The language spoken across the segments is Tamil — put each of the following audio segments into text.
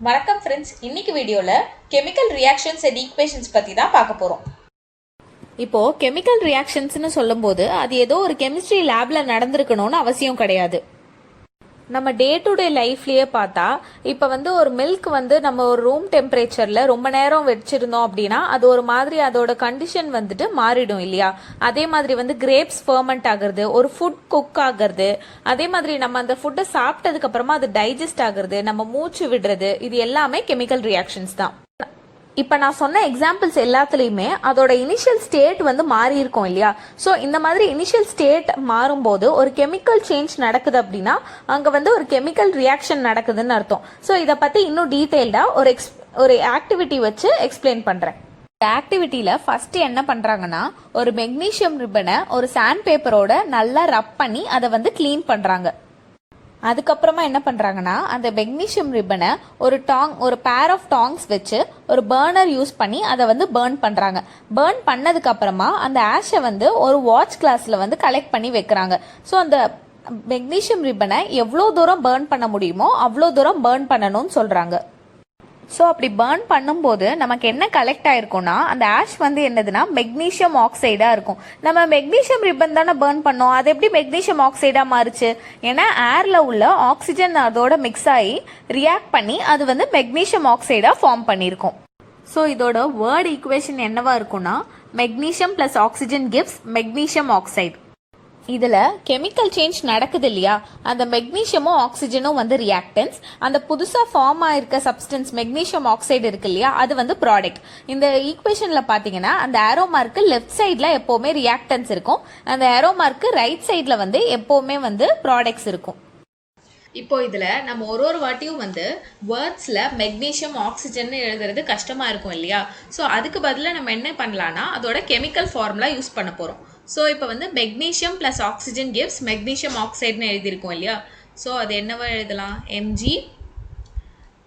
வணக்கம் ஃப்ரெண்ட்ஸ், இன்னைக்கு வீடியோல கெமிக்கல் ரியாக்ஷன்ஸ் அண்ட் ஈக்குவேஷன்ஸ் பத்தி தான் பார்க்க போறோம். இப்போ கெமிக்கல் ரியாக்ஷன்ஸ்னு சொல்லும்போது அது ஏதோ ஒரு கெமிஸ்ட்ரி லேப்ல நடந்திருக்கணும்னு அவசியம் கிடையாது. நம்ம டே டு டே லைஃப்லயே பார்த்தா இப்போ ஒரு மில்க் நம்ம ஒரு ரூம் டெம்பரேச்சர்ல ரொம்ப நேரம் வச்சிருந்தோம் அப்படின்னா அது ஒரு மாதிரி அதோட கண்டிஷன் மாறிடும் இல்லையா. அதே மாதிரி கிரேப்ஸ் ஃபர்மெண்ட் ஆகுறது, ஒரு ஃபுட் குக் ஆகுறது, அதே மாதிரி நம்ம அந்த ஃபுட்டை சாப்பிட்டதுக்கு அப்புறமா அது டைஜஸ்ட் ஆகுறது, நம்ம மூச்சு விடுறது, இது எல்லாமே கெமிக்கல் ரியாக்ஷன்ஸ் தான். இப்போ நான் சொன்ன எக்ஸாம்பிள்ஸ் எல்லாத்துலேயுமே அதோட இனிஷியல் ஸ்டேட் மாறி இருக்கும் இல்லையா. ஸோ இந்த மாதிரி இனிஷியல் ஸ்டேட் மாறும்போது ஒரு கெமிக்கல் சேஞ்ச் நடக்குது அப்படின்னா அங்கே ஒரு கெமிக்கல் ரியாக்ஷன் நடக்குதுன்னு அர்த்தம். ஸோ இதை பற்றி இன்னும் டீட்டெயில்டாக ஒரு ஆக்டிவிட்டி வச்சு எக்ஸ்பிளைன் பண்ணுறேன். இந்த ஆக்டிவிட்டியில் ஃபஸ்ட்டு என்ன பண்ணுறாங்கன்னா, ஒரு மெக்னீஷியம் ரிப்பனை ஒரு சாண்ட் பேப்பரோட நல்லா ரப் பண்ணி அதை க்ளீன் பண்ணுறாங்க. அதுக்கப்புறமா என்ன பண்ணுறாங்கன்னா, அந்த மெக்னீஷியம் ரிப்பனை ஒரு பேர் ஆஃப் டாங்ஸ் வச்சு ஒரு பர்னர் யூஸ் பண்ணி அதை பேர்ன் பண்ணுறாங்க. பேர்ன் பண்ணதுக்கப்புறமா அந்த ஆஷை ஒரு வாட்ச் கிளாஸில் கலெக்ட் பண்ணி வைக்கிறாங்க. ஸோ அந்த மெக்னீஷியம் ரிப்பனை எவ்வளோ தூரம் பேர்ன் பண்ண முடியுமோ அவ்வளோ தூரம் பேர்ன் பண்ணணும்னு சொல்கிறாங்க. ஸோ அப்படி பர்ன் பண்ணும்போது நமக்கு என்ன கலெக்ட் ஆயிருக்கும்னா, அந்த ஆஷ் என்னதுன்னா மெக்னீஷியம் ஆக்சைடாக இருக்கும். நம்ம மெக்னீஷியம் ரிப்பன் தானே பர்ன் பண்ணோம், அது எப்படி மெக்னீஷியம் ஆக்சைடாக மாறுச்சு? ஏன்னா ஏரில் உள்ள ஆக்சிஜன் அதோட மிக்ஸ் ஆகி ரியாக்ட் பண்ணி அது மெக்னீஷியம் ஆக்சைடாக ஃபார்ம் பண்ணியிருக்கும். ஸோ இதோட வேர்ட் ஈக்குவேஷன் என்னவா இருக்கும்னா, magnesium plus oxygen gives magnesium oxide. இதில் கெமிக்கல் சேஞ்ச் நடக்குது இல்லையா, அந்த மெக்னீஷியமும் ஆக்சிஜனும் ரியாக்டன்ஸ், அந்த புதுசாக ஃபார்ம் ஆயிருக்க சப்ஸ்டன்ஸ் மெக்னீஷியம் ஆக்சைடு இருக்கு இல்லையா, அது ப்ராடக்ட். இந்த ஈக்குவேஷனில் பார்த்தீங்கன்னா அந்த ஏரோ மார்க்கு லெஃப்ட் சைடில் எப்போவுமே ரியாக்டன்ஸ் இருக்கும், அந்த ஏரோ மார்க்கு ரைட் சைடில் எப்போவுமே ப்ராடக்ட்ஸ் இருக்கும். இப்போ இதில் நம்ம ஒரு வாட்டியும் வேர்ட்ஸில் மெக்னீஷியம் ஆக்சிஜன் எழுதுறது கஷ்டமாக இருக்கும் இல்லையா. ஸோ அதுக்கு பதிலாக நம்ம என்ன பண்ணலான்னா அதோட கெமிக்கல் ஃபார்முலா யூஸ் பண்ண போகிறோம். ஸோ இப்போ magnesium plus oxygen gives magnesium ஆக்சைடுன்னு எழுதியிருக்கோம் இல்லையா. ஸோ அது என்னவா எழுதலாம், Mg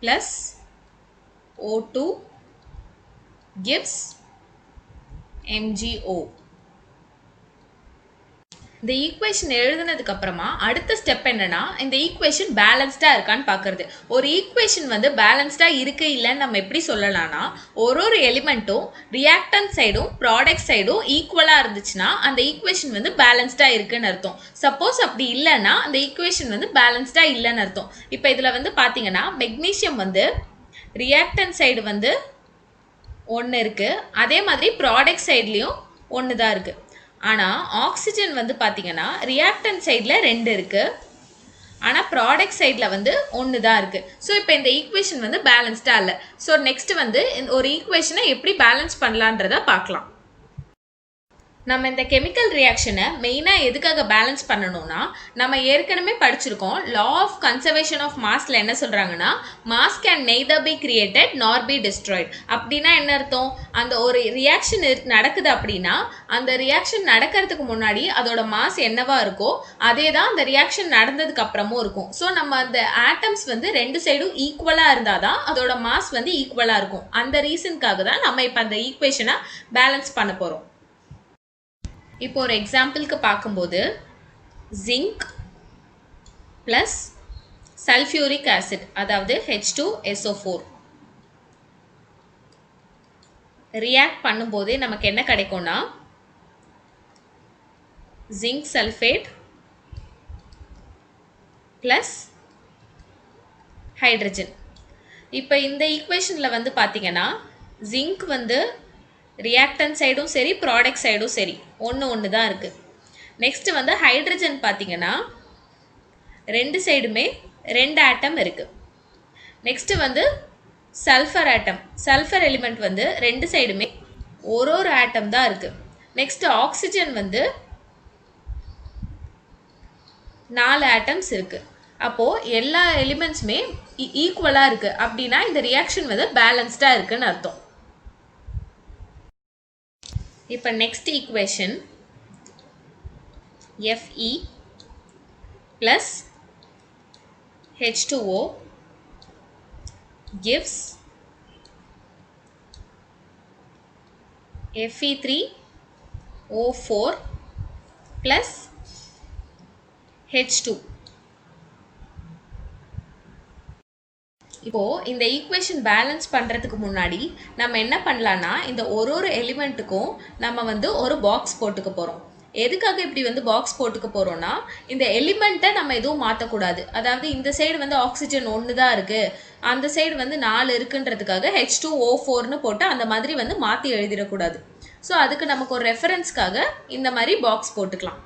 plus O2 gives MgO. இந்த ஈக்குவேஷன் எழுதுனதுக்கு அப்புறமா அடுத்த ஸ்டெப் என்னன்னா, இந்த ஈக்குவேஷன் பேலன்ஸ்டா இருக்கான்னு பாக்குறது. ஒரு ஈக்குவேஷன் பேலன்ஸ்டா இருக்கு இல்லைன்னு நம்ம எப்படி சொல்லலாம்னா, ஒரு எலிமெண்ட்டும் ரியாக்டன்ட் சைடும் ப்ராடக்ட் சைடும் ஈக்குவலா இருந்துச்சுன்னா அந்த ஈக்குவேஷன் பேலன்ஸ்டா இருக்குன்னு அர்த்தம். சப்போஸ் அப்படி இல்லைன்னா அந்த ஈக்குவேஷன் பேலன்ஸ்டா இல்லைன்னு அர்த்தம். இப்போ இதுல பாத்தீங்கன்னா மெக்னீஷியம் ரியாக்டன்ட் சைடு ஒன்று இருக்கு, அதே மாதிரி ப்ராடக்ட் சைட்லயும் ஒன்று தான் இருக்கு. ஆனால் ஆக்சிஜன் பார்த்தீங்கன்னா ரியாக்டன்ட் சைடில் 2 இருக்குது, ஆனால் ப்ராடக்ட் சைடில் 1 தான் இருக்குது. ஸோ இப்போ இந்த ஈக்குவேஷன் பேலன்ஸ்டாக இல்லை. ஸோ நெக்ஸ்ட் ஒரு ஈக்குவேஷனை எப்படி பேலன்ஸ் பண்ணலான்றதை பார்க்கலாம். நம்ம இந்த கெமிக்கல் ரியாக்ஷனை மெயினாக எதுக்காக பேலன்ஸ் பண்ணணும்னா, நம்ம ஏற்கனவே படிச்சிருக்கோம் லா ஆஃப் கன்சர்வேஷன் ஆஃப் மாஸ்ல என்ன சொல்கிறாங்கன்னா, mass can neither be created நார் பி டிஸ்ட்ராய்ட். அப்படின்னா என்ன அர்த்தம், அந்த ஒரு ரியாக்ஷன் நடக்குது அப்படின்னா அந்த ரியாக்ஷன் நடக்கிறதுக்கு முன்னாடி அதோட மாஸ் என்னவா இருக்கோ அதே தான் அந்த ரியாக்ஷன் நடந்ததுக்கு அப்புறமும் இருக்கும். ஸோ நம்ம அந்த ஆட்டம்ஸ் 2 சைடும் ஈக்குவலாக இருந்தால் தான் அதோட மாஸ் ஈக்குவலாக இருக்கும். அந்த ரீசனுக்காக தான் நம்ம இப்போ அந்த ஈக்குவேஷனை பேலன்ஸ் பண்ண போகிறோம். இப்போ ஒரு எக்ஸாம்பிளுக்கு பார்க்கும்போது ஜிங்க் ப்ளஸ் சல்ஃபியூரிக் ஆசிட், அதாவது H2SO4 ரியாக்ட் பண்ணும்போது நமக்கு என்ன கிடைக்கும்னா, ஜிங்க் சல்ஃபேட் ப்ளஸ் ஹைட்ரஜன். இப்போ இந்த ஈக்குவேஷனில் பார்த்தீங்கன்னா ஜிங்க் ரியாக்டன்ட் சைடும் சரி ப்ராடக்ட் சைடும் சரி ஒன்று தான் இருக்குது. நெக்ஸ்ட் ஹைட்ரஜன் பார்த்தீங்கன்னா 2 சைடுமே 2 ஆட்டம் இருக்குது. நெக்ஸ்ட் சல்ஃபர் ஆட்டம், சல்ஃபர் எலிமெண்ட் 2 சைடுமே ஒரு ஆட்டம் தான் இருக்குது. நெக்ஸ்ட் ஆக்சிஜன் 4 ஆட்டம்ஸ் இருக்குது. அப்போது எல்லா எலிமெண்ட்ஸுமே ஈக்குவலாக இருக்குது. அப்படின்னா இந்த ரியாக்ஷன் பேலன்ஸ்டாக இருக்குன்னு அர்த்தம். இப்போ next equation Fe plus H2O gives Fe3O4 plus H2. இப்போ இந்த ஈக்குவேஷன் பேலன்ஸ் பண்றதுக்கு முன்னாடி நம்ம என்ன பண்ணலாம்னா இந்த ஒரு எலிமெண்ட்டுக்கும் நம்ம வந்து ஒரு பாக்ஸ் போட்டுக்க போறோம். எதுக்காக இப்படி வந்து பாக்ஸ் போட்டுக்க போறோம்னா இந்த எலிமெண்ட்டை நம்ம எதுவும் மாற்றக்கூடாது. அதாவது இந்த சைடு வந்து ஆக்சிஜன் 1 தான் இருக்கு, அந்த சைடு வந்து 4 இருக்குன்றதுக்காக H2O4ன்னு போட்டு அந்த மாதிரி வந்து மாற்றி எழுதிடக்கூடாது. ஸோ அதுக்கு நமக்கு ஒரு ரெஃபரன்ஸ்க்காக இந்த மாதிரி பாக்ஸ் போட்டுக்கலாம்.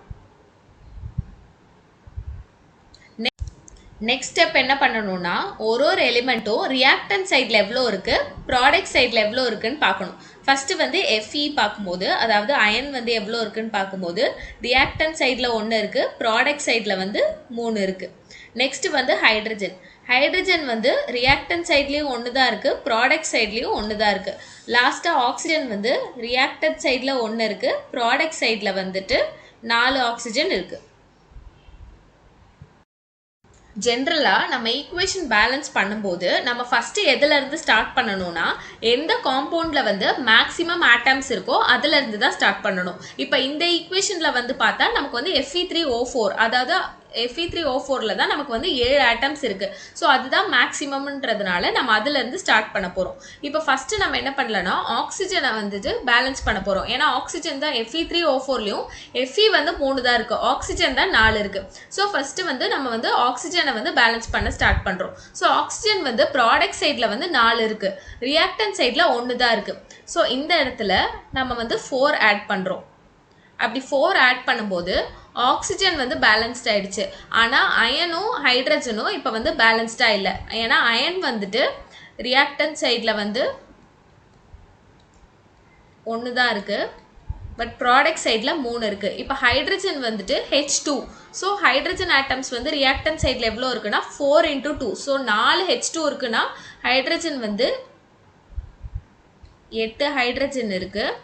நெக்ஸ்ட் ஸ்டெப் என்ன பண்ணணும்னா ஒரு எலிமெண்ட்டும் ரியாக்டன்ட் சைடில் எவ்வளோ இருக்குது, ப்ராடக்ட் சைடில் எவ்வளோ இருக்குன்னு பார்க்கணும். ஃபஸ்ட்டு வந்து Fe பார்க்கும்போது, அதாவது அயன் வந்து எவ்வளோ இருக்குன்னு பார்க்கும்போது ரியாக்டன்ட் சைடில் 1 இருக்குது, ப்ராடக்ட் சைடில் வந்து 3 இருக்குது. நெக்ஸ்ட்டு வந்து ஹைட்ரஜன். ஹைட்ரஜன் வந்து ரியாக்டன்ட் சைட்லேயும் 1 தான் இருக்குது, ப்ராடக்ட் சைட்லேயும் 1 தான் இருக்குது. லாஸ்ட்டாக ஆக்சிஜன் வந்து ரியாக்டன்ட் சைடில் 1 இருக்குது, ப்ராடக்ட் சைடில் வந்துட்டு 4 ஆக்சிஜன் இருக்குது. ஜென்ரலாக நம்ம ஈக்குவேஷன் பேலன்ஸ் பண்ணும்போது நம்ம ஃபஸ்ட்டு எதுலேருந்து ஸ்டார்ட் பண்ணணும்னா எந்த காம்பவுண்டில் வந்து மேக்ஸிமம் ஆட்டம்ஸ் இருக்கோ அதுலேருந்து தான் ஸ்டார்ட் பண்ணணும். இப்போ இந்த ஈக்குவேஷனில் வந்து பார்த்தா நமக்கு வந்து Fe3O4, அதாவது Fe3O4ல தான் நமக்கு வந்து 7 ஆட்டம்ஸ் இருக்குது. ஸோ அதுதான் மேக்ஸிமம்ன்றதுனால நம்ம அதுலேருந்து ஸ்டார்ட் பண்ண போகிறோம். இப்போ ஃபஸ்ட்டு நம்ம என்ன பண்ணலன்னா ஆக்சிஜனை வந்துட்டு பேலன்ஸ் பண்ண போகிறோம். ஏன்னா ஆக்சிஜன் தான் Fe3O4லையும் Fe வந்து 3 தான் இருக்குது, ஆக்சிஜன் தான் 4 இருக்குது. ஸோ ஃபஸ்ட்டு வந்து நம்ம வந்து ஆக்சிஜனை வந்து பேலன்ஸ் பண்ண ஸ்டார்ட் பண்ணுறோம். ஸோ ஆக்சிஜன் வந்து ப்ராடக்ட் சைடில் வந்து 4 இருக்குது, ரியாக்டன்ட் சைடில் 1 தான் இருக்குது. ஸோ இந்த இடத்துல நம்ம வந்து 4 ஆட் பண்ணுறோம். அப்படி 4 ஆட் பண்ணும்போது ஆக்சிஜன் வந்து பேலன்ஸ்ட் ஆயிடுச்சு. ஆனால் அயனும் ஹைட்ரஜனும் இப்போ வந்து பேலன்ஸ்டாக இல்லை. ஏன்னா அயன் வந்துட்டு ரியாக்டன்ட் சைடில் வந்து 1 தான் இருக்குது, பட் ப்ராடக்ட் சைடில் 3 இருக்குது. இப்போ ஹைட்ரஜன் வந்துட்டு H2. ஸோ ஹைட்ரஜன் ஆட்டம்ஸ் வந்து ரியாக்டன்ட் சைடில் எவ்வளோ இருக்குன்னா 4 × 2. ஸோ 4 H2 இருக்குன்னா ஹைட்ரஜன் வந்து 8 ஹைட்ரஜன் இருக்குது.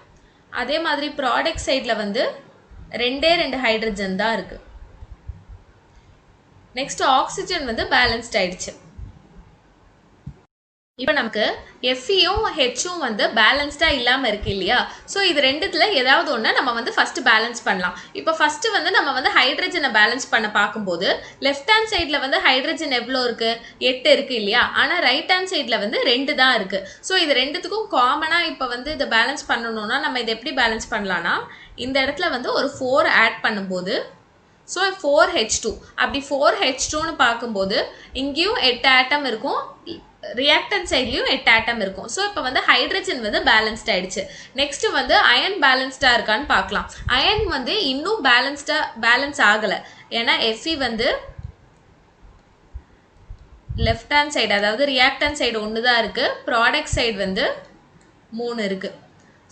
அதே மாதிரி ப்ராடக்ட் சைடில் வந்து 2 ஹைட்ரஜன் தான் இருக்குது. நெக்ஸ்ட் ஆக்சிஜன் வந்து பேலன்ஸ்ட் ஆயிடுச்சு. இப்போ நமக்கு Feயும் Hம் வந்து பேலன்ஸ்டாக இல்லாமல் இருக்கு இல்லையா? ஸோ இது ரெண்டுத்தில் ஏதாவது ஒன்று நம்ம வந்து ஃபஸ்ட்டு பேலன்ஸ் பண்ணலாம். இப்போ ஃபஸ்ட்டு வந்து நம்ம வந்து ஹைட்ரஜனை பேலன்ஸ் பண்ண பார்க்கும்போது லெஃப்ட் ஹேண்ட் சைடில் வந்து ஹைட்ரஜன் எவ்வளோ இருக்குது, 8 இருக்குது இல்லையா? ஆனால் ரைட் ஹேண்ட் சைடில் வந்து 2 தான் இருக்குது. ஸோ இது ரெண்டுத்துக்கும் காமனாக இப்போ வந்து இதை பேலன்ஸ் பண்ணணும்னா நம்ம இதை எப்படி பேலன்ஸ் பண்ணலான்னா இந்த இடத்துல வந்து ஒரு 4 ஆட் பண்ணும்போது ஸோ 4H2. அப்படி 4H2ன்னு பார்க்கும்போது இங்கேயும் 8 ஆட்டம் இருக்கும், ரியாக்டன்ட் சைட்லையும் 8 ஆட்டம் இருக்கும். ஸோ இப்போ வந்து ஹைட்ரஜன் வந்து பேலன்ஸ்ட் ஆயிடுச்சு. நெக்ஸ்ட் வந்து அயன் பேலன்ஸ்டாக இருக்கான்னு பார்க்கலாம். அயன் வந்து இன்னும் பேலன்ஸ் ஆகலை. ஏன்னா Fe வந்து லெஃப்ட் ஹேண்ட் சைடு, அதாவது ரியாக்டன்ட் சைடு 1 தான் இருக்குது, ப்ராடக்ட் சைடு வந்து 3 இருக்குது.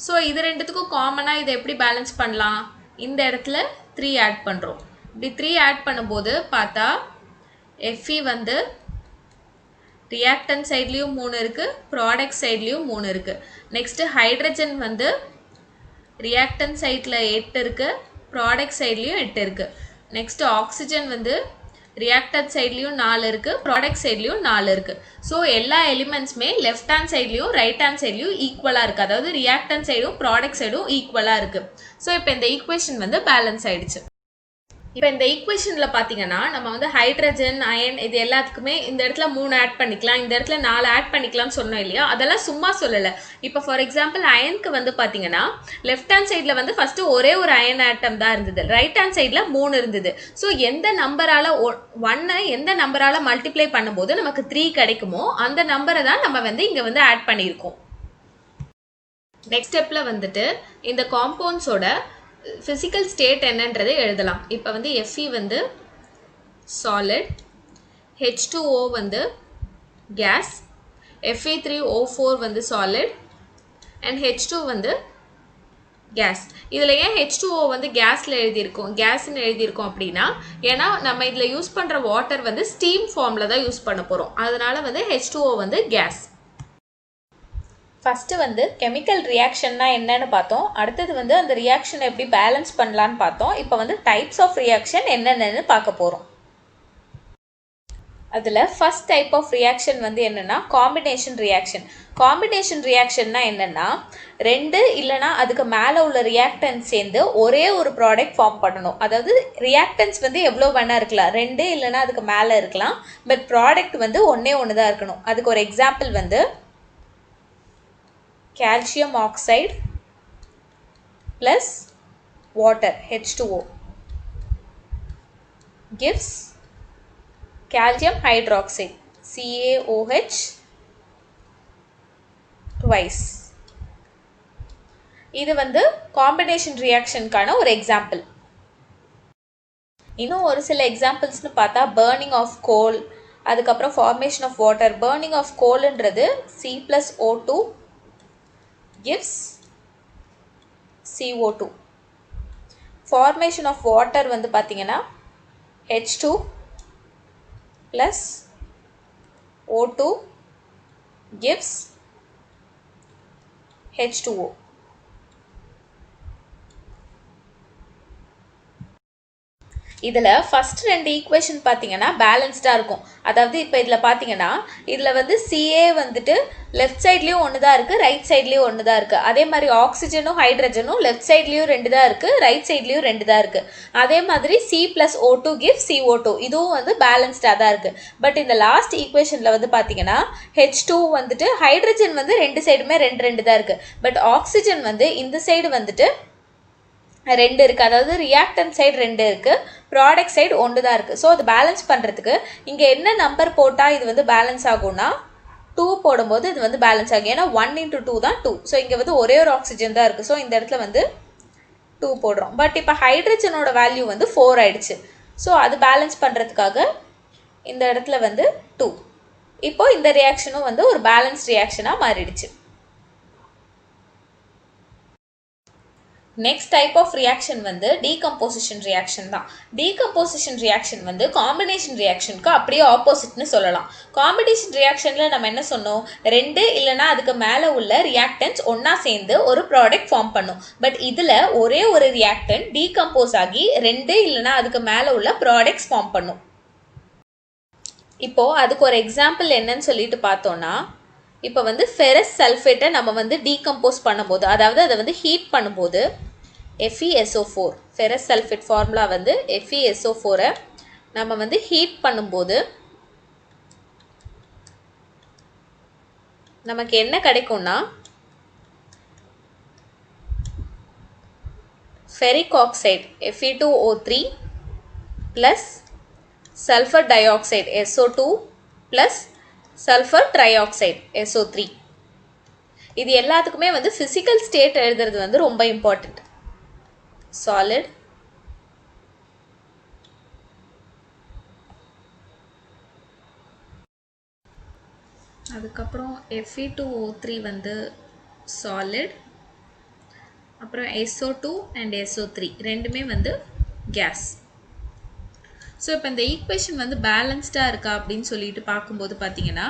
ஸோ இது ரெண்டுத்துக்கும் காமனாக இதை எப்படி பேலன்ஸ் பண்ணலாம்? இந்த இடத்துல 3 ஆட் பண்ணுறோம். இப்படி 3 ஆட் பண்ணும்போது பார்த்தா Fe வந்து ரியாக்டன்ட் சைட்லேயும் 3 இருக்குது, ப்ராடக்ட் சைட்லேயும் 3 இருக்குது. நெக்ஸ்ட்டு ஹைட்ரஜன் வந்து ரியாக்டன்ட் சைடில் 8 இருக்குது, ப்ராடக்ட் சைட்லேயும் 8 இருக்குது. நெக்ஸ்ட்டு ஆக்சிஜன் வந்து ரியாக்டன்ட் சைட்லேயும் 4 இருக்குது, ப்ராடக்ட் சைட்லேயும் 4 இருக்குது. ஸோ எல்லா எலிமெண்ட்ஸுமே லெஃப்ட் ஹேண்ட் சைட்லேயும் ரைட் ஹேண்ட் சைட்லேயும் ஈக்குவலாக இருக்குது, அதாவது ரியாக்டன்ட் சைடும் ப்ராடக்ட் சைடும் ஈக்குவலாக இருக்குது. ஸோ இப்போ இந்த ஈக்குவேஷன் வந்து பேலன்ஸ் ஆயிடுச்சு. இப்போ இந்த ஈக்குவேஷனில் பார்த்தீங்கன்னா நம்ம வந்து ஹைட்ரஜன், அயன் இது எல்லாத்துக்குமே இந்த இடத்துல 3 ஆட் பண்ணிக்கலாம், இந்த இடத்துல 4 ஆட் பண்ணிக்கலாம்னு சொன்னோம் இல்லையா? அதெல்லாம் சும்மா சொல்லலை. இப்போ ஃபார் எக்ஸாம்பிள் அயனுக்கு வந்து பார்த்தீங்கன்னா லெஃப்ட் ஹேண்ட் சைடில் வந்து ஃபஸ்ட்டு ஒரே ஒரு அயன் ஆட்டம் தான் இருந்தது, ரைட் ஹேண்ட் சைடில் 3 இருந்தது. ஸோ எந்த நம்பரால் 1 எந்த நம்பரால் மல்டிப்ளை பண்ணும்போது நமக்கு 3 கிடைக்குமோ அந்த நம்பரை தான் நம்ம வந்து இங்கே வந்து ஆட் பண்ணியிருக்கோம். நெக்ஸ்ட் ஸ்டெப்பில் வந்துட்டு இந்த காம்பவுண்ட்ஸோட ஃபிசிக்கல் ஸ்டேட் என்னன்றதை எழுதலாம். இப்போ வந்து Fe வந்து சாலிட், H2O வந்து கேஸ், Fe3O4 வந்து சாலிட் அண்ட் H2 வந்து கேஸ். இதில் ஏன் H2O வந்து கேஸ்ன்னு எழுதியிருக்கோம் அப்படின்னா ஏன்னா நம்ம இதில் யூஸ் பண்ணுற வாட்டர் வந்து ஸ்டீம் ஃபார்மில் தான் யூஸ் பண்ண போகிறோம், அதனால வந்து H2O வந்து கேஸ். ஃபஸ்ட்டு வந்து கெமிக்கல் ரியாக்ஷன்னா என்னன்னு பார்த்தோம். அடுத்தது வந்து அந்த ரியாக்ஷனை எப்படி பேலன்ஸ் பண்ணலான்னு பார்த்தோம். இப்போ வந்து டைப்ஸ் ஆஃப் ரியாக்ஷன் என்னென்னு பார்க்க போகிறோம். அதில் ஃபர்ஸ்ட் டைப் ஆஃப் ரியாக்ஷன் வந்து என்னென்னா காம்பினேஷன் ரியாக்ஷன். காம்பினேஷன் ரியாக்ஷன்னா என்னென்னா ரெண்டு இல்லைனா அதுக்கு மேலே உள்ள ரியாக்டன்ஸ் சேர்ந்து ஒரே ஒரு ப்ராடக்ட் ஃபார்ம் பண்ணணும். அதாவது ரியாக்டன்ஸ் வந்து எவ்வளோ வேணா இருக்கலாம், ரெண்டு இல்லைனா அதுக்கு மேலே இருக்கலாம், பட் ப்ராடக்ட் வந்து ஒன்றே ஒன்று தான் இருக்கணும். அதுக்கு ஒரு எக்ஸாம்பிள் வந்து calcium oxide plus water H2O gives calcium hydroxide CaOH twice. இது வந்து காம்பினேஷன் ரியாக்ஷனுக்கான ஒரு எக்ஸாம்பிள். இன்னும் ஒரு சில எக்ஸாம்பிள்ஸ்னு பார்த்தா பர்னிங் ஆஃப் கோல், அதுக்கப்புறம் formation of water. Burning of கோல்ன்றது C+O2 gives CO2. Formation of water வந்து பார்த்தீங்கன்னா H2 plus O2 gives H2O. இதில் ஃபஸ்ட் ரெண்டு ஈக்குவேஷன் பார்த்தீங்கன்னா பேலன்ஸ்டாக இருக்கும். அதாவது இப்போ இதில் பார்த்தீங்கன்னா இதில் வந்து CA வந்துட்டு லெஃப்ட் சைட்லேயும் ஒன்று தான் இருக்குது, ரைட் சைட்லேயும் ஒன்று தான் இருக்குது. அதே மாதிரி ஆக்சிஜனும் ஹைட்ரஜனும் லெஃப்ட் சைட்லேயும் ரெண்டு தான் இருக்குது, ரைட் சைட்லேயும் ரெண்டு தான் இருக்குது. அதே மாதிரி C+O2 gives CO2, இதுவும் வந்து பேலன்ஸ்டாக தான் இருக்குது. பட் இந்த லாஸ்ட் ஈக்குவேஷனில் வந்து பார்த்தீங்கன்னா H2 வந்துட்டு ஹைட்ரஜன் வந்து ரெண்டு சைடுமே ரெண்டு ரெண்டு தான் இருக்குது, பட் ஆக்சிஜன் வந்து இந்த சைடு வந்துட்டு ரெண்டு இருக்குது. அதாவது ரியாக்டன்ட் சைடு ரெண்டு இருக்குது, ப்ராடக்ட் சைடு ஒன்று தான் இருக்குது. ஸோ அது பேலன்ஸ் பண்ணுறதுக்கு இங்கே என்ன நம்பர் போட்டால் இது வந்து பேலன்ஸ் ஆகும்னா 2 போடும்போது இது வந்து பேலன்ஸ் ஆகும். ஏன்னா 1 × 2 தான் 2. ஸோ இங்கே வந்து ஒரே ஒரு ஆக்சிஜன் தான் இருக்குது. ஸோ இந்த இடத்துல வந்து 2 போடுறோம். பட் இப்போ ஹைட்ரஜனோட வேல்யூ வந்து 4 ஆயிடுச்சு. ஸோ அது பேலன்ஸ் பண்ணுறதுக்காக இந்த இடத்துல வந்து 2. இப்போ இந்த ரியாக்ஷனும் வந்து ஒரு பேலன்ஸ் ரியாக்ஷனாக மாறிடுச்சு. நெக்ஸ்ட் டைப் ஆஃப் ரியாக்ஷன் வந்து டீகம்போசிஷன் ரியாக்ஷன் தான். டீகம்போசிஷன் ரியாக்ஷன் வந்து காம்பினேஷன் ரியாக்ஷனுக்கு அப்படியே ஆப்போசிட்னு சொல்லலாம். காம்பினேஷன் ரியாக்ஷனில் நம்ம என்ன சொன்னோம், ரெண்டு இல்லைனா அதுக்கு மேலே உள்ள ரியாக்டன்ஸ் ஒன்றா சேர்ந்து ஒரு ப்ராடக்ட் ஃபார்ம் பண்ணும். பட் இதில் ஒரே ஒரு ரியாக்டன் டீகம்போஸ் ஆகி ரெண்டு இல்லைனா அதுக்கு மேலே உள்ள ப்ராடக்ட்ஸ் ஃபார்ம் பண்ணும். இப்போது அதுக்கு ஒரு எக்ஸாம்பிள் என்னன்னு சொல்லிட்டு பார்த்தோன்னா, இப்போ வந்து ஃபெரஸ் சல்ஃபேட்டை நம்ம வந்து டீகம்போஸ் பண்ணும்போது, அதாவது அதை வந்து ஹீட் பண்ணும்போது FeSO4, ஃபெரஸ் சல்ஃபேட் ஃபார்முலா வந்து FeSO4-ஐ நம்ம வந்து ஹீட் பண்ணும்போது நமக்கு என்ன கிடைக்கும்னா ferric oxide Fe2O3 plus sulphur di oxide SO2 plus sulphur trioxide SO3. இது எல்லாத்துக்குமே வந்து ஃபிசிக்கல் ஸ்டேட் எழுதுறது வந்து ரொம்ப இம்பார்ட்டண்ட். சாலிட், அதுக்கப்புறம் Fe2O3 வந்து சாலிட், அப்புறம் SO2 அண்ட் SO3 ரெண்டுமே வந்து கேஸ். ஸோ இப்போ இந்த ஈக்குவேஷன் வந்து பேலன்ஸ்டாக இருக்கா அப்படின்னு சொல்லிட்டு பார்க்கும்போது பார்த்தீங்கன்னா,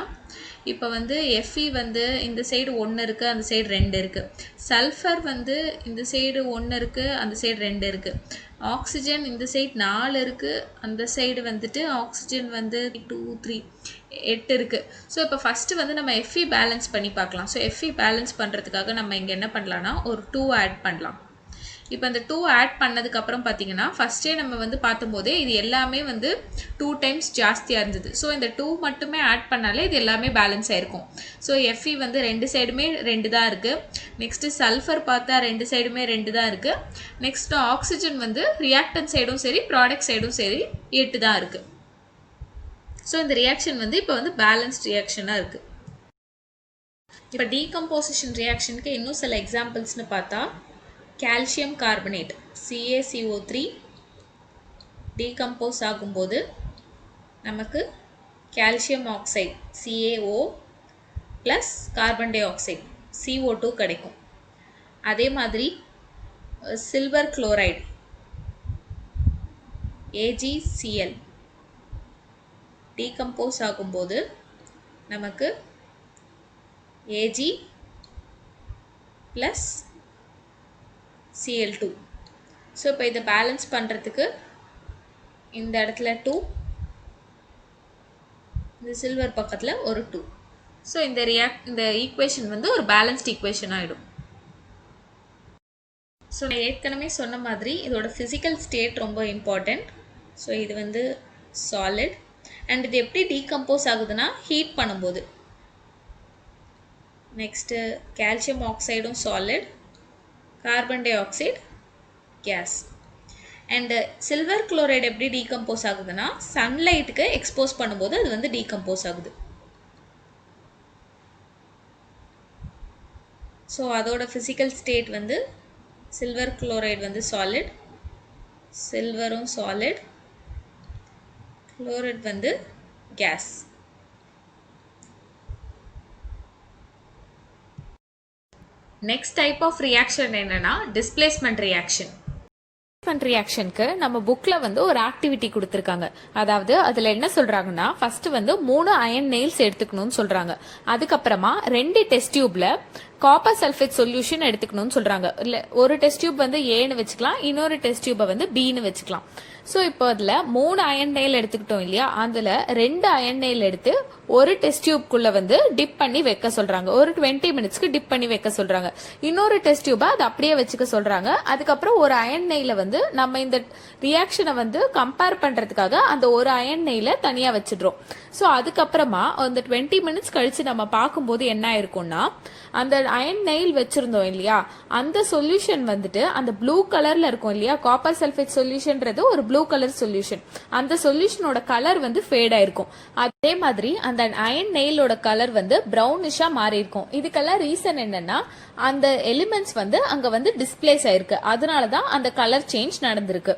இப்போ வந்து Fe வந்து இந்த சைடு 1 இருக்குது, அந்த சைடு 2 இருக்குது. சல்ஃபர் வந்து இந்த சைடு 1 இருக்குது, அந்த சைடு 2 இருக்குது. ஆக்சிஜன் இந்த சைடு 4 இருக்குது, அந்த சைடு வந்துட்டு ஆக்சிஜன் வந்து 2 3 8 இருக்குது. ஸோ இப்போ ஃபஸ்ட்டு வந்து நம்ம Fe பேலன்ஸ் பண்ணி பார்க்கலாம். ஸோ Fe பேலன்ஸ் பண்ணுறதுக்காக நம்ம இங்கே என்ன பண்ணலான்னா ஒரு 2 ஆட் பண்ணலாம். இப்போ இந்த 2 ஆட் பண்ணதுக்கப்புறம் பார்த்தீங்கன்னா ஃபஸ்ட்டே நம்ம வந்து பார்த்தும்போதே இது எல்லாமே வந்து 2 டைம்ஸ் ஜாஸ்தியாக இருந்தது. ஸோ இந்த 2 மட்டுமே ஆட் பண்ணாலே இது எல்லாமே பேலன்ஸ் ஆகிருக்கும். ஸோ Fe வந்து ரெண்டு சைடுமே 2 தான் இருக்குது. நெக்ஸ்ட்டு சல்ஃபர் பார்த்தா ரெண்டு சைடுமே 2 தான் இருக்குது. நெக்ஸ்ட்டு ஆக்சிஜன் வந்து ரியாக்டன் சைடும் சரி ப்ராடக்ட் சைடும் சரி 8 தான் இருக்குது. ஸோ இந்த ரியாக்ஷன் வந்து இப்போ வந்து பேலன்ஸ்ட் ரியாக்ஷனாக இருக்குது. இப்போ டீகம்போசிஷன் ரியாக்ஷனுக்கு இன்னும் சில எக்ஸாம்பிள்ஸ்னு பார்த்தா கால்சியம் கார்பனேட் CaCO3 டீகம்போஸ் ஆகும்போது நமக்கு calcium oxide CaO plus carbon di oxide CO2 கிடைக்கும். அதே மாதிரி சில்வர் குளோரைடு AgCl டீகம்போஸ் ஆகும்போது நமக்கு Ag ப்ளஸ் Cl2. ஸோ இப்போ இதை பேலன்ஸ் பண்ணுறதுக்கு இந்த இடத்துல 2, இந்த சில்வர் பக்கத்தில் ஒரு 2. ஸோ இந்த ஈக்குவேஷன் வந்து ஒரு பேலன்ஸ்ட் ஈக்குவேஷன் ஆகிடும். ஸோ நான் ஏற்கனவே சொன்ன மாதிரி இதோட ஃபிசிக்கல் ஸ்டேட் ரொம்ப இம்பார்ட்டண்ட். ஸோ இது வந்து சாலிட் அண்ட் இது எப்படி டீகம்போஸ் ஆகுதுன்னா ஹீட் பண்ணும்போது. நெக்ஸ்ட்டு கால்சியம் ஆக்சைடும் solid, carbon dioxide gas. And silver chloride எப்படி டீகம்போஸ் ஆகுதுன்னா சன்லைட்டுக்கு எக்ஸ்போஸ் பண்ணும்போது அது வந்து டீகம்போஸ் ஆகுது. ஸோ அதோட ஃபிசிக்கல் ஸ்டேட் வந்து சில்வர் குளோரைடு வந்து சாலிட், சில்வரும் சாலிட், குளோரைடு வந்து gas. Next type of reaction என்னன்னா டிஸ்பிளேஸ்மெண்ட் ரியாக்ஷன். ரியாக்ஷனுக்கு நம்ம புக்ல வந்து ஒரு ஆக்டிவிட்டி கொடுத்துருக்காங்க. அதாவது அதுல என்ன சொல்றாங்கன்னா ஃபர்ஸ்ட் வந்து 3 அயன் நெயில்ஸ் எடுத்துக்கணும்னு சொல்றாங்க. அதுக்கப்புறமா 2 டெஸ்ட் டியூப்ல காப்பர் சல்ஃபேட் சொல்யூஷன் எடுத்துக்கணும்னு சொல்றாங்க. இல்ல ஒரு டெஸ்ட் டியூப் வந்து ஏன்னு வச்சுக்கலாம், இன்னொரு டெஸ்ட் டியூபை வந்து பின்னு வச்சுக்கலாம். ஸோ இப்போ அதில் 3 அயன் நெயில் எடுத்துக்கிட்டோம் இல்லையா, அதில் 2 அயன் நெயில் எடுத்து ஒரு டெஸ்ட் டியூப்குள்ள வந்து டிப் பண்ணி வைக்க சொல்றாங்க. ஒரு 20 மினிட்ஸ்க்கு டிப் பண்ணி வைக்க சொல்றாங்க. இன்னொரு டெஸ்ட் டியூபை அதை அப்படியே வச்சுக்க சொல்றாங்க. அதுக்கப்புறம் ஒரு அயன் நெயில வந்து நம்ம இந்த ரியாக்ஷனை வந்து கம்பேர் பண்றதுக்காக அந்த ஒரு அயன் நெயில தனியா வச்சிடுறோம். ஸோ அதுக்கப்புறமா அந்த 20 மினிட்ஸ் கழிச்சு நம்ம பார்க்கும்போது என்ன ஆயிருக்கும்னா அந்த அயன் நெயில் வச்சிருந்தோம் இல்லையா, அந்த சொல்யூஷன் வந்துட்டு அந்த ப்ளூ கலர்ல இருக்கும் இல்லையா, காப்பர் சல்ஃபேட் சொல்யூஷன்றது ஒரு ப்ளூ கலர் சொல்யூஷன். அந்த சொல்யூஷனோட கலர் வந்து ஃபேட் ஆயிருக்கும். அதே மாதிரி அந்த அயன் நெயிலோட கலர் வந்து பிரவுனிஷா மாறி இருக்கும். இதுக்கெல்லாம் ரீசன் என்னன்னா அந்த எலிமெண்ட்ஸ் வந்து அங்க வந்து டிஸ்பிளேஸ் ஆயிருக்கு. அதனாலதான் அந்த கலர் சேஞ்ச் நடந்திருக்கு.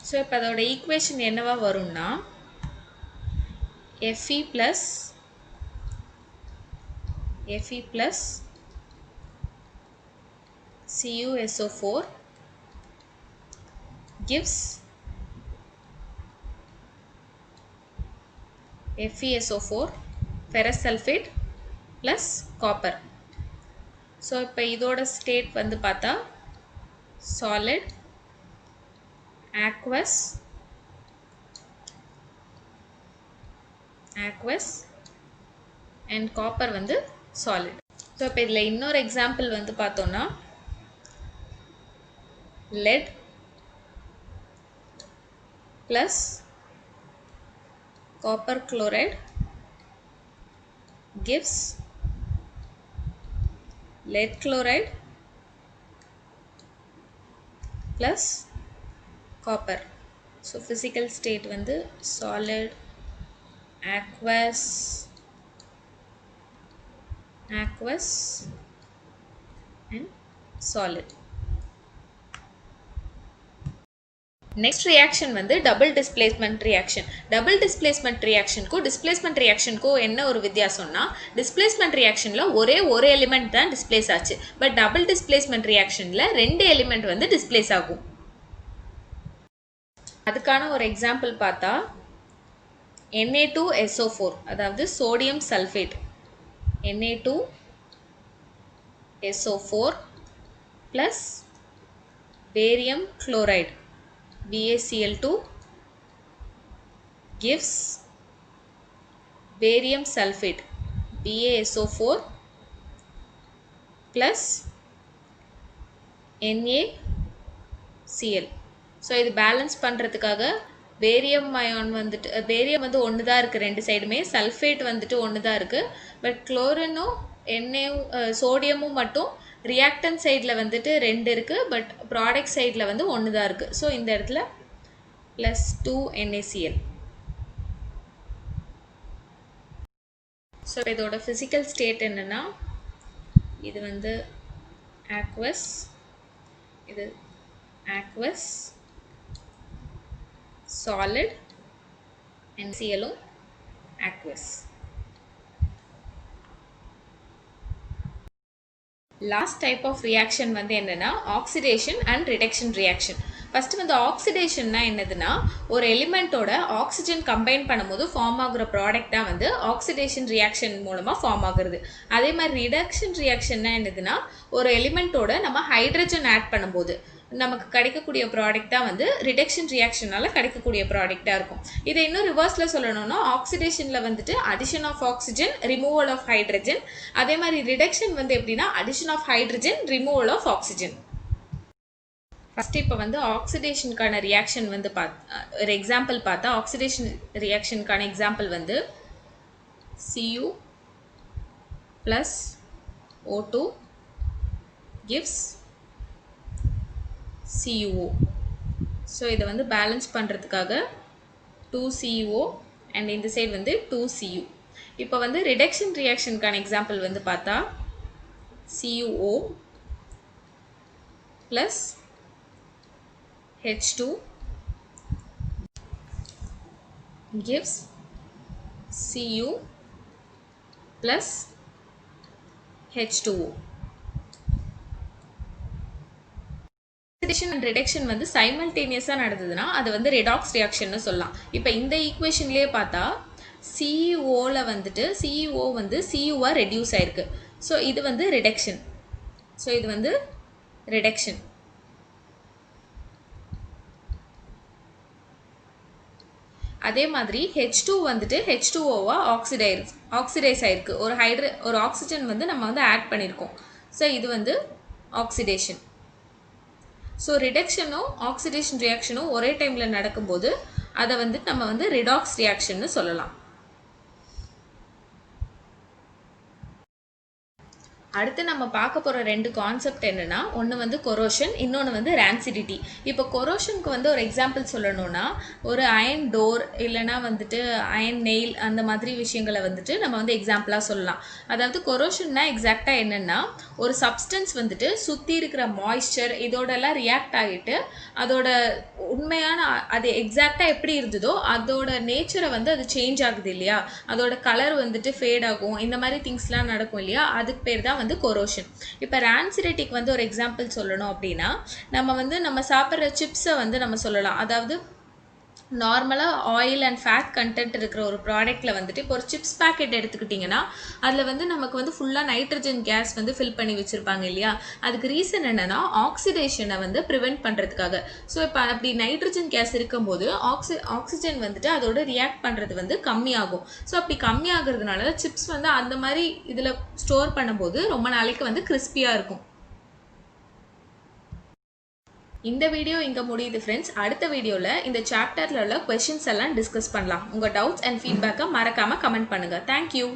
ஸோ இப்போ அதோட ஈக்குவேஷன் என்னவா வரும்னா Fe plus CuSO4 gives FeSO4 ferrous sulfate plus copper. So இப்போ இதோட ஸ்டேட் வந்து பார்த்தா சாலிட், aqueous and copper வந்து solid. ஸோ இப்போ இதில் இன்னொரு எக்ஸாம்பிள் வந்து பார்த்தோம்னா lead plus copper chloride gives lead chloride plus copper. ஸோ physical state வந்து solid, aqueous and solid. Next reaction வந்து double displacement reaction. Double displacement ரியாக்ஷனுக்கும் டிஸ்பிளேஸ்மெண்ட் ரியாக்ஷனுக்கும் என்ன ஒரு வித்தியாசம்னா டிஸ்பிளேஸ்மெண்ட் ரியாக்ஷன்ல ஒரே ஒரு எலிமெண்ட் தான் டிஸ்பிளேஸ் ஆச்சு. பட் டபுள் டிஸ்பிளேஸ்மெண்ட் ரியாக்ஷன்ல 2 எலிமெண்ட் வந்து டிஸ்பிளேஸ் ஆகும். அதுக்கான ஒரு எக்ஸாம்பிள் பார்த்தா Na2SO4 அதாவது sodium sulphate, Na2SO4 plus barium chloride BaCl2 gives barium sulfate BaSO4 plus NaCl. So இது பேலன்ஸ் பண்ணுறதுக்காக பேரியம் அயான் வந்துட்டு பேரியம் வந்து ஒன்று தான் இருக்குது ரெண்டு சைடுமே, சல்ஃபேட் வந்துட்டு ஒன்று தான் இருக்குது. பட் குளோரினும் சோடியமும் மட்டும் ரியாக்டன் சைடில் வந்துட்டு 2 இருக்குது, பட் ப்ராடக்ட் சைடில் வந்து ஒன்று தான் இருக்குது. ஸோ இந்த இடத்துல ப்ளஸ் 2 NaCl. ஸோ இதோட ஃபிசிக்கல் ஸ்டேட் என்னென்னா இது வந்து aqueous, இது aqueous, solid and Cl-ம் aqueous. Last type of reaction வந்து என்னென்னா oxidation and reduction reaction. First வந்து ஆக்சிடேஷன்னா என்னதுன்னா ஒரு எலிமெண்ட்டோட ஆக்சிஜன் கம்பைன் பண்ணும்போது ஃபார்ம் ஆகுற ப்ராடக்ட் தான் வந்து ஆக்சிடேஷன் ரியாக்ஷன் மூலமாக ஃபார்ம் ஆகுறது. அதே மாதிரி ரிடக்ஷன் ரியாக்ஷன்னா என்னதுன்னா ஒரு எலிமெண்ட்டோட நம்ம ஹைட்ரஜன் ஆட் பண்ணும்போது நமக்கு கிடைக்கக்கூடிய ப்ராடக்ட் தான் வந்து ரிடக்ஷன் ரியாக்ஷனால கிடைக்கக்கூடிய ப்ராடக்டாக இருக்கும். இதை இன்னும் ரிவர்ஸில் சொல்லணும்னா ஆக்சிடேஷனில் வந்துட்டு addition of oxygen, removal of hydrogen. அதே மாதிரி ரிடக்ஷன் வந்து எப்படின்னா addition of hydrogen, removal of oxygen. First இப்போ வந்து ஆக்சிடேஷனுக்கான ரியாக்ஷன் வந்து ஒரு எக்ஸாம்பிள் பார்த்தா ஆக்சிடேஷன் ரியாக்ஷனுக்கான எக்ஸாம்பிள் வந்து Cu plus O2 gives CuO. So இதை வந்து பேலன்ஸ் பண்ணுறதுக்காக 2CuO அண்ட் இந்த சைடு வந்து 2Cu. இப்போ வந்து ரிடக்ஷன் ரியாக்ஷனுக்கான எக்ஸாம்பிள் வந்து பார்த்தா CuO plus H2 gives Cu plus H2O. Oxidation and reduction வந்து சைமல்டேனியஸாக நடந்ததுன்னா அது வந்து ரெடாக்ஸ் ரியாக்ஷன்னு சொல்லலாம். இப்போ இந்த ஈக்குவேஷன்லேயே பார்த்தா சிஇஓவில் வந்துட்டு சிஇஓ வந்து சியூவாக ரெடியூஸ் ஆயிருக்கு. ஸோ இது வந்து ரிடக்ஷன். ஸோ இது வந்து ரிடக்ஷன். அதே மாதிரி H2 வந்துட்டு H2Oவா ஆக்சிடைஸ் ஆயிருக்கு. ஒரு ஆக்சிஜன் வந்து நம்ம வந்து ஆட் பண்ணியிருக்கோம். ஸோ இது வந்து ஆக்சிடேஷன். ஸோ ரிடக்ஷனும் ஆக்சிடேஷன் ரியாக்ஷனும் ஒரே டைமில் நடக்கும்போது அதை வந்து நம்ம வந்து ரிடாக்ஸ் ரியாக்ஷன்னு சொல்லலாம். அடுத்து நம்ம பார்க்க போகிற ரெண்டு கான்செப்ட் என்னென்னா, ஒன்று வந்து கொரோஷன், இன்னொன்று வந்து ரான்சிடிட்டி. இப்போ கொரோஷனுக்கு வந்து ஒரு எக்ஸாம்பிள் சொல்லணும்னா ஒரு அயன் டோர் இல்லைனா வந்துட்டு அயன் நெயில் அந்த மாதிரி விஷயங்களை வந்துட்டு நம்ம வந்து எக்ஸாம்பிளாக சொல்லலாம். அதாவது கொரோஷன்னா எக்ஸாக்டாக என்னென்னா ஒரு சப்ஸ்டன்ஸ் வந்துட்டு சுற்றி இருக்கிற மாய்ஸ்சர் இதோடெல்லாம் ரியாக்ட் ஆகிட்டு அதோட உண்மையான அது எக்ஸாக்டாக எப்படி இருந்ததோ அதோட நேச்சரை வந்து அது சேஞ்ச் ஆகுது இல்லையா, அதோட கலர் வந்துட்டு ஃபேட் ஆகும், இந்த மாதிரி திங்ஸ்லாம் நடக்கும் இல்லையா, அதுக்கு பேர் தான் வந்து கொரோஷன். இப்போ ரான்சிடிட்டிக்கு வந்து ஒரு எக்ஸாம்பிள் சொல்லணும் அப்படின்னா நம்ம சாப்பிட்ற சிப்ஸை வந்து நம்ம சொல்லலாம். அதாவது நார்மலாக ஆயில் அண்ட் ஃபேட் கண்டென்ட் இருக்கிற ஒரு ப்ராடக்ட்டில் வந்துட்டு இப்போ ஒரு சிப்ஸ் பேக்கெட் எடுத்துக்கிட்டிங்கன்னா அதில் வந்து நமக்கு வந்து ஃபுல்லாக நைட்ரஜன் கேஸ் வந்து ஃபில் பண்ணி வச்சுருப்பாங்க இல்லையா. அதுக்கு ரீசன் என்னென்னா ஆக்சிடேஷனை வந்து ப்ரிவெண்ட் பண்ணுறதுக்காக. ஸோ இப்போ அப்படி நைட்ரஜன் கேஸ் இருக்கும்போது ஆக்சிஜன் வந்துட்டு அதோட ரியாக்ட் பண்ணுறது வந்து கம்மியாகும். ஸோ அப்படி கம்மியாகிறதுனால சிப்ஸ் வந்து அந்த மாதிரி இதில் ஸ்டோர் பண்ணும்போது ரொம்ப நாளைக்கு வந்து கிறிஸ்பியாக இருக்கும். இந்த வீடியோ இங்கே முடியுது ஃப்ரெண்ட்ஸ். அடுத்த வீடியோவில் இந்த சாப்டரில் உள்ள கொஷின்ஸ் எல்லாம் டிஸ்கஸ் பண்ணலாம். உங்கள் டவுட்ஸ் அண்ட் ஃபீட்பேக்கை மறக்காமல் கமெண்ட் பண்ணுங்கள். தேங்க்யூ.